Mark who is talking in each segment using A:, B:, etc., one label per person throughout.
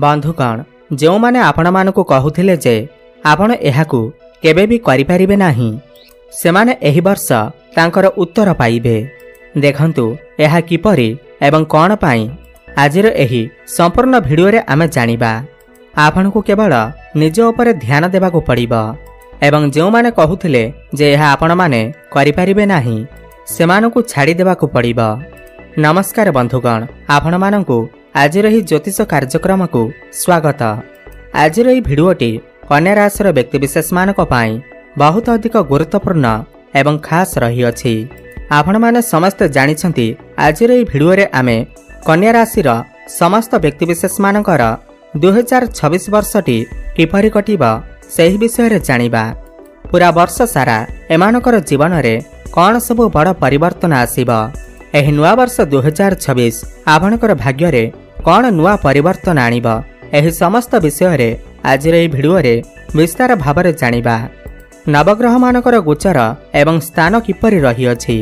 A: बंधुगण जो माने आपण मानकु कहूथिले जे आपण एहाकु केबे भी करि परिबे नाही सेमाने एही वर्ष तांकर उत्तर पाइबे। देखंतु एहा किपरि एवं कोन पाई आजिर एही संपूर्ण भिडियो रे आमे जानिबा। आपनकु केवल निज ऊपर ध्यान देबाकु पड़िबो एवं जो माने कहूथिले जे एहा आपण माने करि परिबे नाही सेमानकु छाड़ी देबाकु पड़िबो। नमस्कार बंधुगण आपण मानकु आजिर ही ज्योतिष कार्यक्रम को स्वागत। आजिर ही भिडियोटी कन्या राशि व्यक्तिविशेष मानक पाई बहुत अधिक गुरुत्वपूर्ण एवं खास रही अछि। आपण माने समस्त जानिछंती आजिर ही भिडियो रे आमे कन्या राशि समस्त व्यक्तिविशेष मानकर 2026 वर्षटी किपरि कटिबा सेही विषय रे जानिबा। पूरा वर्ष सारा एमानकर जीवन रे कोन सब बड़ परिवर्तन आसीबा। एही नुआ वर्ष 2026 आपणकर भाग्य रे कौन नुआ परिवर्तन आनिब एही समस्त विषय रे आजिर एही भिडियो रे विस्तार भाबरे जानिबा। नवग्रह मानकर गोचर एवं स्थान किपरि रही अछि।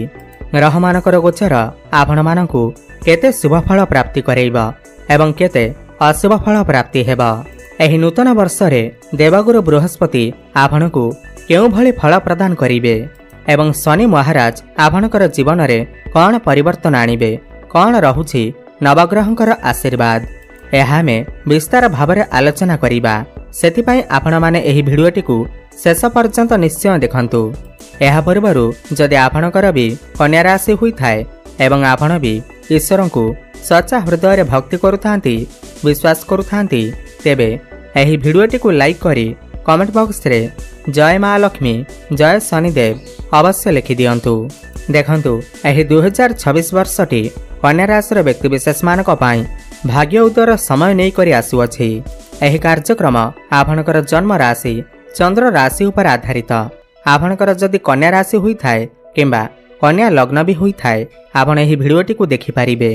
A: ग्रह मानकर गोचर आपण मानकु केते शुभ फल प्राप्ति करेइबा एवं केते अशुभ फल प्राप्ति हेबा। एही नूतन वर्ष रे देवगुरु बृहस्पति आपणकु केउ भली फल प्रदान करिवे एवं शनि महाराज आपणकर जीवन रे कौन परिवर्तन आनिबे कौन रहुछि नवग्रहंकर आशीर्वाद एहा में विस्तार भावरे आलोचना करिबा। सेथिपाई आपण माने एही भिडियोटी को शेष पर्यंत निश्चय देखंतु। एहा पूर्वरु जदि आपणकर भी कन्या राशि हुई थाए एवं आपण भी ईश्वर को सच्चा हृदय रे भक्ति करुथांती विश्वास करुथांती तेबे एही भिडियोटी को लाइक करी कमेंट बॉक्स रे जय मां लक्ष्मी जय शनिदेव अवश्य लिखि दियंतु। देखंतु एही 2026 वर्षटी कन्या राशि व्यक्तिविशेष मानक पाई भाग्य उदयर समय नहीं करी आसुअछि। एही कार्यक्रम आपणकर जन्म राशि चंद्र राशि उपर आधारित। आपणकर जदि कन्या राशि हुई थाए किंबा कन्या लग्न भी हुई थाए आपण एही भिडियोटी को देखि पारिबे।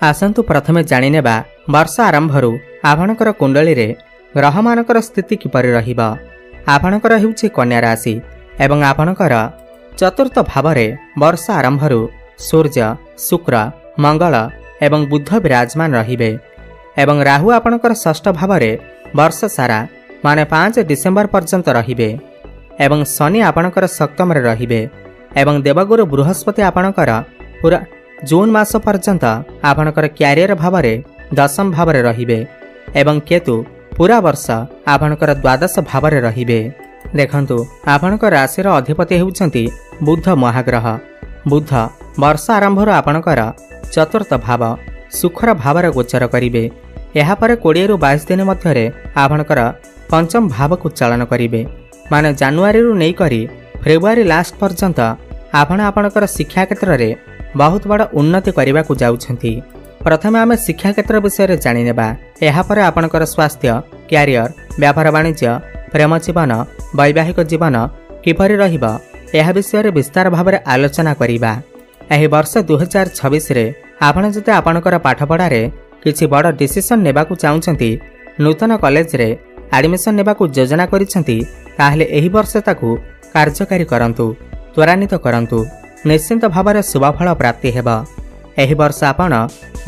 A: आसंतु प्रथमे जानिनेबा वर्ष आरंभरु आपणकर कुंडली रे ग्रह मानकर स्थिति किपरि रहिबा। आपणकर हेउछि कन्या राशि एवं आपणकर चतुर्थ भावरे वर्ष आरंभरु सूर्य शुक्र मंगल एवं बुध विराजमान रहिबे एवं राहु आपणकर षष्ठ भावरे वर्ष सारा माने 5 डिसेम्बर पर्यंत रहिबे एवं शनि आपणकर सप्तम रे रहिबे एवं देवगुरु बृहस्पति आपणकर पूरा जून मास पर्यंत आपणकर क्यारियर भावरे दशम भावरे रहिबे एवं केतु पूरा वर्ष आपणकर द्वादश भावरे रहिबे। देखंतु आपणकर राशि अधिपति हेउछंती बुध महाग्रह। बुध वर्ष आरंभर आपणकर चतुर्थ भाव सुखर भावर गोचर करिवे। एहा परे 20 रु 22 दिन मध्यरे आपणकर पंचम भाव को चालन करिवे माने जनवरी रु नै करी फेब्रुआरी लास्ट पर्यंत आपण आपणकर शिक्षा क्षेत्र रे बहुत बड़ उन्नति करबा को जाउछंती। प्रथमे आमे शिक्षा क्षेत्र विषय रे जानि नेबा। एहा परे आपणकर स्वास्थ्य क्यारियर व्यापार वाणिज्य प्रेम जीवन वैवाहिक जीवन किपरि रहिबा एहा विषय रे विस्तार भाबरे आलोचना करिबा। एही वर्ष 2026 रे आपण जते आपणकर पाठपढ़ा रे किछि बड़ डिसिजन नेबा को चाहुछंती नूतन कॉलेज रे एडमिशन नेबा को योजना करिसंती ताहले एही वर्ष ताकू कार्यकारी करंतु त्वरान्वित करंतु निश्चिंत भाबरे शुभ फल प्राप्ति हेबा। एही वर्ष आपण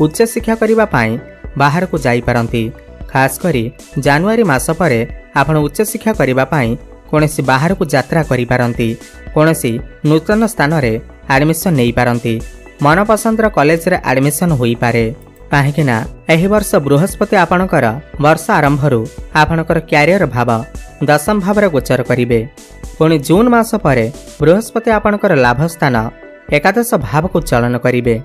A: उच्च शिक्षा करिबा पाई बाहर को जाई पारंती। खास करी जनवरी मास परे आपण उच्च शिक्षा करिबा पाई कोनसी बाहर को यात्रा करि पारंती कोनसी नूतन स्थान रे एडमिशन नै पारंती मनपसंदर कॉलेज रे एडमिशन होई पारे काहेकिना एही वर्ष बृहस्पति आपणकर वर्ष आरंभरु आपणकर क्यारियर भाव दशम भावरे गोचर करिवे। पुणी जून मास परे बृहस्पति आपणकर लाभ स्थान एकादश भाव को चलन करिवे।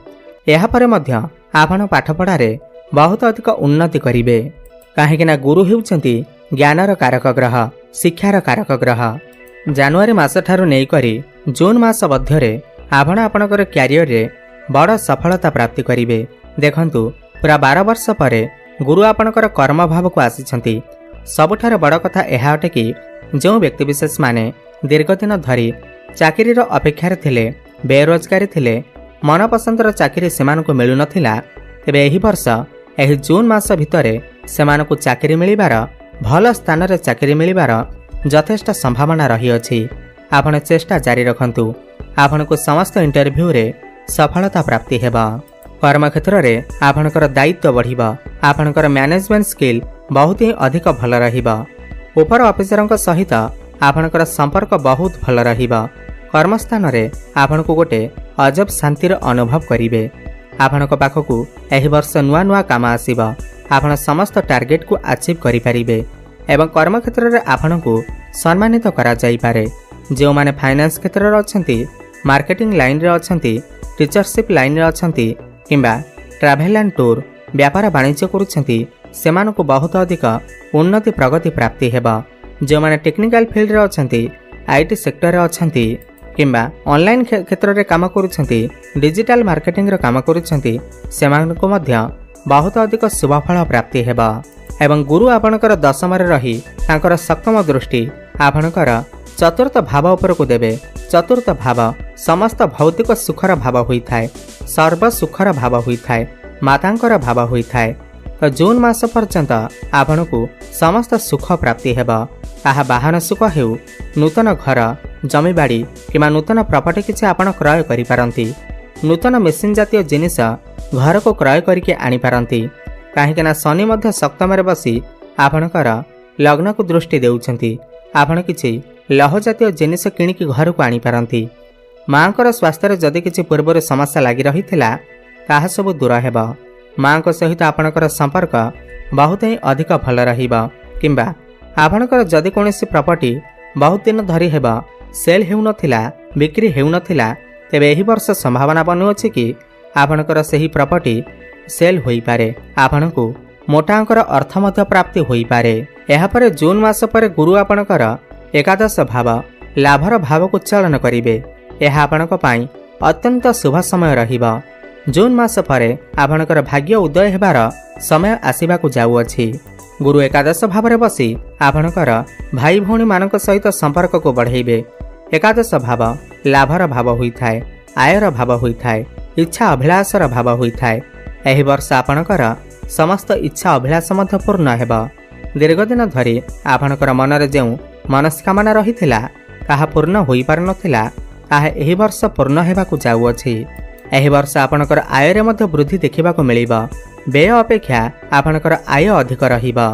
A: एहा परे मध्य आपण पाठपढ़ा रे बहुत अधिक उन्नति करिवे काहेकिना गुरु हेउछंती ज्ञानर कारक ग्रह शिक्षार कारक ग्रह। जनवरी मास ठारू नै करी जून मास मध्यरे आपण आपणकर क्यारियर रे बड़ सफलता प्राप्ति करिवे। देखंतु पूरा 12 वर्ष परे गुरु आपणकर कर्म भाव को आसीछंती। सबुठार बड़ कथा एहा अटे कि जो व्यक्ति विशेष माने दीर्घ दिन धरी चाकरी रो अपेक्षा थिले बेरोजगारी थिले मनपसंदर चाकरी सेमानकु मिलु नथिला तेबे एही वर्ष एही जून मास भितरे सेमानकु चाकरी मिलिबार भल स्थान रे चाकरी मिलिबार यथेष्ट संभावना रही अछि। आपण चेष्टा जारी रखंतु आपनको समस्त इंटरव्यू रे सफलता प्राप्ति हेबा। कर्म क्षेत्र रे आपणकर दायित्व बढ़िबा आपणकर मैनेजमेंट स्किल बहुत ही अधिक भल रहिबा। उपर अफिसरଙ୍କ सहित आपणकर संपर्क बहुत भल रहिबा। कर्मस्थान रे आपनको गोटे अजब शांतिर अनुभव करिवे। आपणक पाखकु एहि वर्ष नुआ नुआ काम आसीबा। आपण समस्त टार्गेट को अचीव करि परिबे एवं कर्मक्षेत्र रे आपणको सम्मानित करा जाई पारे। जो माने फाइनेंस क्षेत्र रे अछंती, मार्केटिंग लाइन रे अछंती, टीचरशिप लाइन रे अछंती किंबा ट्रैवल एंड टूर व्यापार वाणिज्य करूछंती, सेमानको बहुत अधिक उन्नति प्रगति प्राप्ति हेबा। जो माने टेक्निकल फील्ड रे अछंती, आईटी सेक्टर रे अछंती किंबा ऑनलाइन क्षेत्र रे काम करूछंती, डिजिटल मार्केटिंग रे काम करूछंती, सेमानको मध्य बहुत अधिक शुभफल प्राप्ति हेबा। एवं गुरु आपणकर दशम रे रही तांकर सप्तम दृष्टि आपणकर चतुर्थ भाव उपर को देबे। चतुर्थ भाव समस्त भौतिक सुखर भाव होइथाय, सर्व सुखर भाव होइथाय, मातांकर भाव होइथाय। तो जून मास पर्यंत आपणको समस्त सुख प्राप्ति हेबा। ताहा वाहन सुख हेउ, नूतन घर, जमीबाड़ी किंवा नूतन प्रॉपर्टी किछि आपण क्रय करि पारंती। नूतन मेसिन जातीय जिनिस घर को क्रय करके आनी पारंती। काहेकि ना शनि मध्य सप्तम रे बसी आपणकर लग्न को दृष्टि देउछंती। आपण किछि लौह जातीय जिनिस किणिकी घर को आनी पारंती। मांकर स्वास्थ्य जदि किछि पूर्व समस्या लागि रहिथिला ताहा सब दूर हेबा। मां को सहित आपणकर संपर्क बहुत ही अधिक भल रहिबा। किंबा आपणकर जदि कोनोसी प्रॉपर्टी बहुत दिन धरी हेबा, सेल हेउ नथिला, बिक्री हेउ नथिला, तेबे एही वर्ष संभावना बनु अछि कि आपणकर सही प्रॉपर्टी सेल होई पारे। आपणको मोटा अंकर अर्थ मध्य प्राप्ति होई पारे। एहा परे जून मास परे गुरु आपणकर एकादश भाव लाभर भाव को चलन करिवे। एहा आपणक पई अत्यंत शुभ समय रहिबा। जून मास परे आपणकर भाग्य उदय हेबार समय आसीबाकू जाउअछि। गुरु एकादश भाव रे बसी आपणकर भाई भौणी मानक सहित संपर्क को बढ़ाइबे। एकादश भाव लाभर भाव होइथाय, आयर भाव होइथाय, इच्छा अभिलाषर भाव होइथाय। एही वर्ष आपणकर समस्त इच्छा अभिलाष मध्य पूर्ण हेबा। दीर्घ दिन धरी आपणकर मनरे जेउ मनस्कामना रहिथिला ताहा पूर्ण होई पार नथिला, ताहा एही वर्ष पूर्ण हेबाकू जाउअछि। एही वर्ष आपणकर आय रे मध्य वृद्धि देखिबाकू मिलिबा। व्यय अपेक्षा आपणकर आय अधिक रहिबा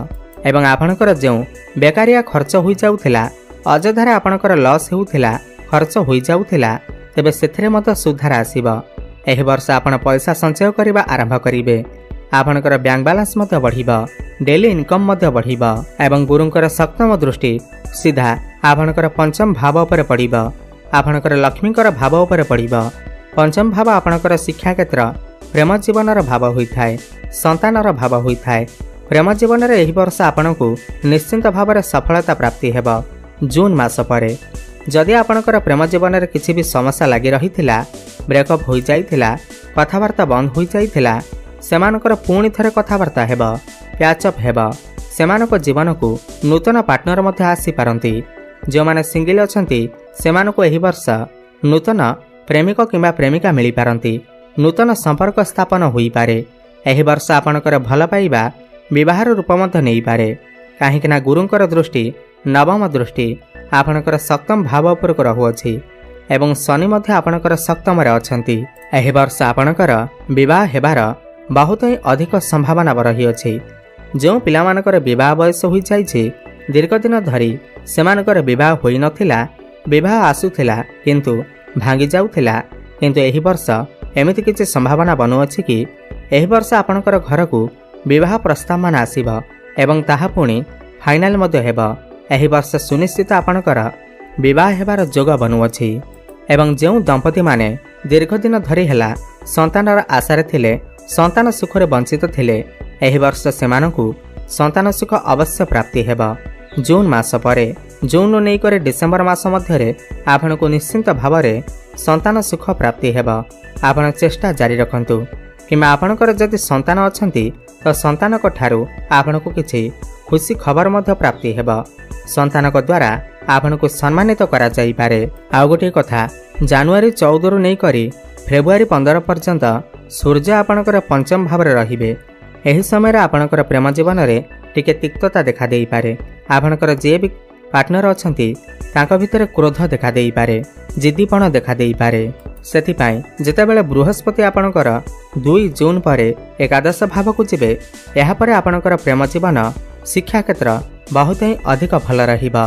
A: एवं आपणकर जेउ बेकारिया खर्च होई जाउथिला, अजधारे आपणकर लॉस हेउथिला, खर्च होई जाउथिला, तेबे सेथिरे मध्य सुधार आसीबा। एही वर्ष आपण पैसा संचय करिबा आरंभ करिवे। आपणकर बैंक बैलेंस मध्य बढ़िबा, डेली इनकम मध्य बढ़िबा एवं गुरुंकर सप्तम दृष्टि सीधा आपणकर पंचम भाव उपर पड़िबा। आपणकर लक्ष्मीकर भाव उपर पड़िबा। पंचम भाव आपणकर शिक्षा क्षेत्र, प्रेम जीवनर भाव होइथाय, संतानर भाव होइथाय। प्रेम जीवन रे एही वर्ष आपणको निश्चित भाव रे सफलता प्राप्ति हेबा। जून मास परे जदि आपणकर प्रेम जीवन रे किछि भी समस्या लागि रहिथिला, ब्रेकअप होई जाइथिला, कथावार्ता बंद होई जाइथिला, सेमानकर पुणी थरे कथावार्ता हेबा, प्याचअप हेबा। सेमानक जीवन को नूतन पार्टनर मध्य आसी पारंती। जो माने सिंगल अछंती सेमानको एही वर्ष नूतन प्रेमिक किंबा प्रेमिका मिली पारंती। नूतन संपर्क स्थापन होई पारे। एही वर्ष आपणकर भल पाइबा विवाहर रूप मध्य नहीं पारे। काहेकि ना गुरुंकर दृष्टि नवम दृष्टि आपणकर सप्तम भाव उपर को रहुअछि एवं शनि मध्य आपणकर सप्तम रे अछंती। एही वर्ष आपणकर विवाह हेबार बहुत ही अधिक संभावना रहिअछि। जो पिलामानकर विवाह बयस होई जाइछि, दीर्घ दिन धरी सेमानकर विवाह होई नथिला, विवाह आसुथिला किंतु भांगी जाउथिला, किंतु एही वर्ष एमिति किछि संभावना बनुअछि कि एही वर्ष आपणकर घर को विवाह प्रस्ताव मान आसीबा एवं ताहा पुणी फाइनाल मध्य हेबा। एही वर्ष सुनिश्चित आपणकर विवाह हेबार जोग बनुअछि एवं जो दंपति माने दीर्घ दिन धरी हेला संतानर आशारे थिले, संतान सुखरे वंचित थिले, एही वर्ष सेमानकु संतान सुख अवश्य प्राप्ति हेबा। जून मास परे जून नै करे डिसेंबर मास मध्यरे आपणको निश्चित भावरे संतान सुख प्राप्ति हेबा। आपण चेष्टा जारी रखंतु। किंबा आपणकर जदि संतान अछंती तो संतानक ठारू आपणको किछि खुशी खबर मध्य प्राप्ति हेबा। संतानक द्वारा आपणको सम्मानित करा जाई पारे। आ गोटे कथा, जनवरी 14 रु नै करी फेब्रुआरी 15 पर्यंत सूर्य आपणकर पंचम भाव रे रहिबे। एही समय रे आपणकर प्रेम जीवन रे टिके तिक्तता देखा देई पारे। आपणकर जे भी पार्टनर अछंती तांक भितरे क्रोध देखा देई पारे, जिद्दीपण देखा देई पारे। सेथिपाई जेतेबेले बृहस्पति आपणकर 2 जून परे एकादश भाव को जिबे, एहा परे आपणकर प्रेम जीवन शिक्षा क्षेत्र बहुत ही अधिक भल रहिबा।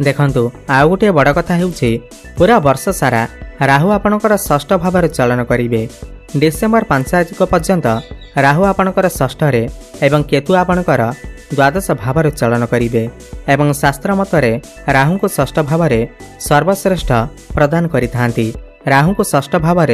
A: देखंतु आउ गोटे बड़ कथा हेउछि पूरा वर्ष सारा राहु आपणकर षष्ठ भाव चलन करिवे। डिसेम्बर 5 तारिख पर्यंत राहु आपणकर षष्ठ रे एवं केतु आपणकर द्वादश भाव चलन करिवे एवं शास्त्र मतरे राहु को षष्ठ भाव सर्वश्रेष्ठ प्रदान करिथांती। राहु को षष्ठ भाव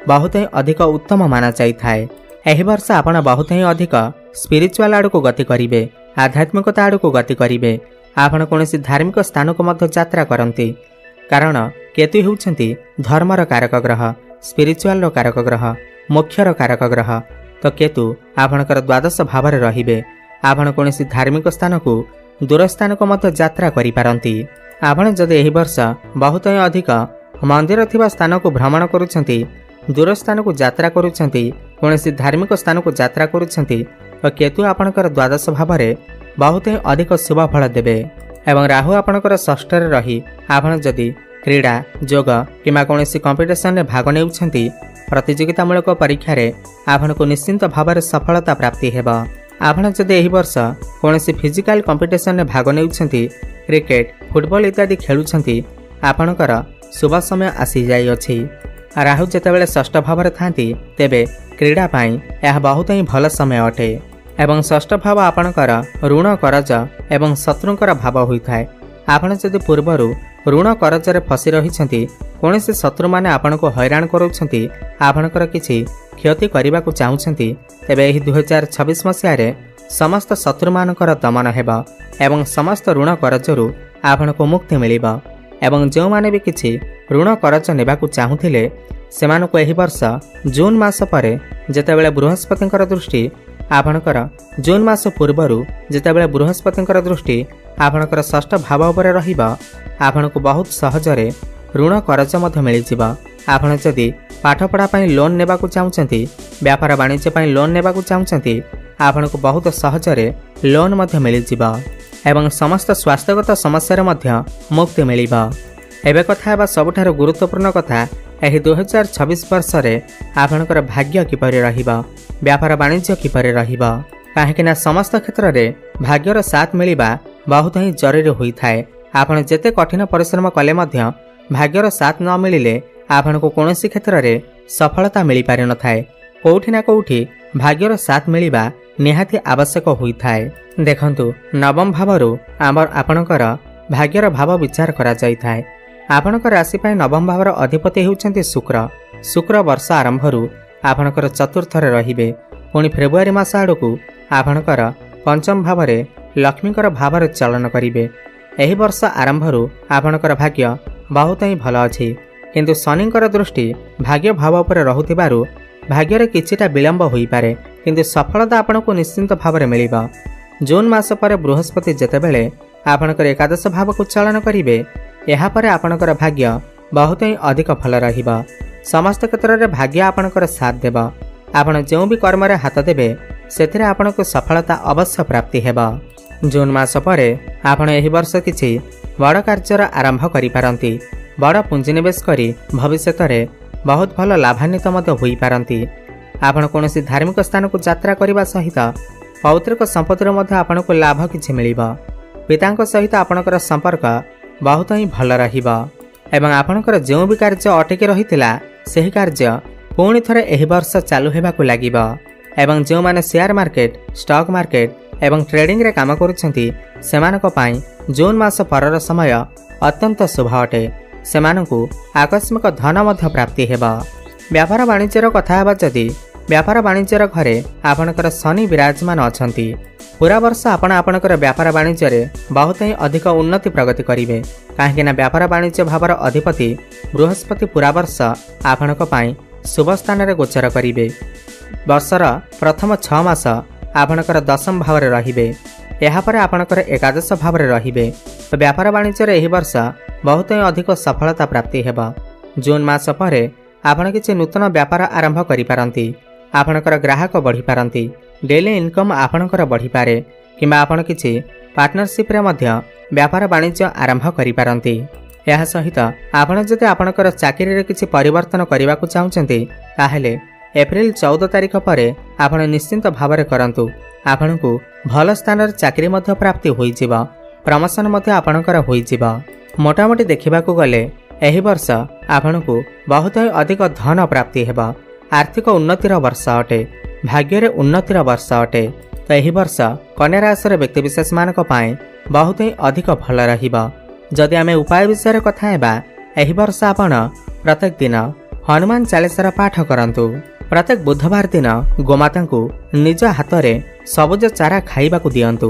A: बहुत ही अधिक उत्तम माना जाइथाए। एहि वर्ष आपण बहुत ही अधिक स्पिरिचुअल आड़ को गति करिवे, आध्यात्मिकता आड़ को गति करिवे। आपण कोनोसी धार्मिक स्थान को मध्य यात्रा करंती, कारण केतु हेउछंती धर्मर कारक ग्रह, स्पिरिचुअल रो कारक ग्रह, मोक्षर कारक ग्रह। तो केतु आपणकर द्वादश भाव रहिबे। आपण कोनोसी धार्मिक स्थान को दूर स्थान को मध्य यात्रा करि पारंती। आपण जदि एहि वर्ष बहुत ही अधिक मंदिर थिबा स्थान को भ्रमण करूछंती, दूर स्थान को यात्रा करूछंती, कोनोसी धार्मिक स्थान को यात्रा करूछंती, तो केतु आपणकर द्वादश भाव बहुत ही अधिक शुभ फल देबे। एवं राहु आपणकर षष्ठ रे रही आपण जदि क्रीड़ा जोग किंबा कोनोसी कंपिटिशन रे भाग नेउछंती, प्रतियोगितामूलक परीक्षा रे आपण को निश्चिंत भाव सफलता प्राप्ति हेबा। आपण जदि एहि वर्ष कोनोसी फिजिकल कंपिटिशन रे भाग नेउछंती, क्रिकेट फुटबॉल इत्यादि खेलुछंती, आपणकर शुभ समय आसी जाई अछि। राहु जेतेबेले षष्ठ भाव थांती तेबे क्रीड़ा पाई यह बहुत ही भल समय अटे। एवं षष्ठ भाव आपणकर ऋण करज एवं शत्रुंकर भाव होइथाय। आपण जदि पूर्वरु ऋण करज रे फसी रहिछंती, कोनोसी शत्रु माने आपणको हैरान करूछंती, आपणकर किछि क्षति करिबा को चाहुछंती, तेबे एही 2026 मसिया रे समस्त शत्रु मानकर दमन हेबा एवं समस्त ऋण करजरु आपणको मुक्ति मिलिबा। एवं जो माने भी किछि ऋण करज नेबाकू चाहुथिले सेमानकु एही वर्ष जून मास परे जेतेबेले बृहस्पतिंकर दृष्टि आपणकर जून मास पूर्वरु जेतेबेले बृहस्पतिंकर दृष्टि आपणकर षष्ठ भाव उपरे रहिबा, आपणकु बहुत सहजरे ऋण करज मध्य मिलिजिबा। आपण जदि पाठपढ़ा पई लोन नेबाकू चाहुचंती, व्यापार वाणिज्य पई लोन नेबाकू चाहुचंती, आपणकु बहुत सहजरे लोन मध्य मिलिजिबा एवं समस्त स्वास्थ्यगत समस्या मध्य मुक्ति मिलिबा। एबे कथा हेबा सबुठार गुरुत्वपूर्ण कथा एही 2026 वर्ष रे आपणकर भाग्य किपरि रहिबा, व्यापार वाणिज्य किपरि रहिबा। काहेकिना समस्त क्षेत्र रे भाग्यर साथ मिलिबा बहुत ही जरूरी होइथाय। आपण जेते कठिन परिश्रम कले मध्य भाग्यर साथ न मिलिले आपणको कोनोसी क्षेत्र रे सफलता मिलि पारि न थाए। कोउठी ना कोउठी भाग्यर साथ मिलिबा निहाती आवश्यक होइथाय। देखंतु नवम भावरु आपणकर भाग्यर भाव विचार करा जाइथाय। आपणकर राशि पई नवम भावर अधिपति हेउचंती शुक्र। शुक्र वर्ष आरंभरु आपणकर चतुर्थ रे रहिबे। पुणी फेब्रुआरी मास आडकू आपणकर पंचम भावरे लक्ष्मीकर भावरे चलन करिवे। एही वर्ष आरंभरु आपणकर भाग्य बहुत ही भल अछि, किंतु शनिकर दृष्टि भाग्य भाव पर रहुथिबारु भाग्य रे किछिटा विलंब होई पारे, किंतु सफलता आपनको निश्चिंत भाव में मिलिबा। जून मास पर बृहस्पति जेतेबेले आपणकर एकादश भाव को चलन करिवे, एहा परे आपणकर भाग्य बहुत ही अधिक फल रहिबा। समस्त क्षेत्र रे भाग्य आपणकर साथ देबा। आपण जो भी कर्म रे हाथ देबे सेथिरे आपनको सफलता अवश्य प्राप्ति हेबा। जून मास परे आपण एही वर्ष किछि बड़ कार्यर आरंभ करि पारंती। बड़ पुंजीनिवेश करी भविष्यत रे बहुत भल लाभान्वित मध्य होई पारंती। आपण कोनोसी धार्मिक स्थान को यात्रा करिबा सहित पौत्रिक संपत्तिर मध्य आपनको लाभ किछि मिलिबा। पितांक सहित आपणकर संपर्क बहुत ही भल रहिबा एवं आपणकर जो भी कार्य अटकी रहितिला सेही कार्य पुणी थरे एही वर्ष चालू हेबाकू लागिबा। एवं जो माने शेयर मार्केट, स्टॉक मार्केट एवं ट्रेडिंग रे काम करूछंती सेमानक पाई जून मास परर समय अत्यंत शुभ अटे। सेमानकू आकस्मिक धन मध्य प्राप्ति हेबा। व्यापार वाणिज्यर कथा हेबा जदि व्यापार वाणिज्यर घरे आपणकर शनि विराजमान अछंती। पूरा वर्ष आपणकर व्यापार वाणिज्य रे बहुत ही अधिक उन्नति प्रगति करिवे। काहेकिना व्यापार वाणिज्य भावर अधिपति बृहस्पति पूरा वर्ष आपणक पाई शुभ स्थान रे गोचर करिवे। वर्षर प्रथम 6 मास आपणकर दशम भाव रे रहिबे। एहा परे आपणकर एकादश भाव रे रहिबे। तो व्यापार वाणिज्य रे एही वर्ष बहुत ही अधिक सफलता प्राप्ति हेबा। जून मास परे आपण किछि नूतन व्यापार आरंभ करि पारंती। आपणकर ग्राहक बढ़ी पारंती। डेली इनकम आपणकर बढ़ी पारे किंबा आपण किछि पार्टनरशिप रे मध्य व्यापार वाणिज्य आरंभ करि पारंती। एहा सहित आपण जदि आपणकर चाकरी रे किछि परिवर्तन करिबाकू चाहुचंती ताहेले एप्रिल 14 तारिख परे आपण निश्चिंत भाव में करंतु। आपणकु भल स्थान चाकरी मध्य प्राप्ति होइजिब, प्रमोशन मध्य आपणकर होइजिब। मोटामोटी देखिबाकू गले एही वर्ष आपणकु बहुत अधिक धन प्राप्ति हेब। आर्थिक उन्नतिर वर्ष अटे, भाग्य उन्नतिर वर्ष अटे। तो एही वर्ष कन्या राशि व्यक्तिविशेष मानक पाए बहुत ही अधिक भल रहिबा। जदि आमे उपाय विषय कथा हेबा, एही वर्ष आपण प्रत्येक दिन हनुमान चालीसार पाठ करंतु। प्रत्येक बुधवार दिन गोमाता को निज हाथ में सबुज चारा खाइबाकू दियंतु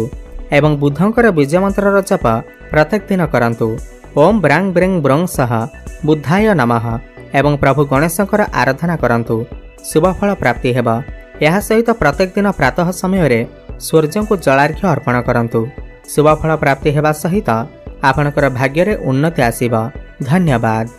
A: एवं बुद्धंकर बीज मंत्र जप प्रत्येक दिन करंतु। ओम ब्रांग ब्रेंग ब्रंग सह बुद्धाय नमः एवं प्रभु गणेशंकर आराधना करंतु। शुभ फल प्राप्ति हेब। यह सहित प्रत्येक दिन प्रातः समय सूर्य को जलार्घ्य अर्पण करंतु। शुभ फल प्राप्ति हेबा सहित आपणकर भाग्य रे उन्नति आसीबा। धन्यवाद।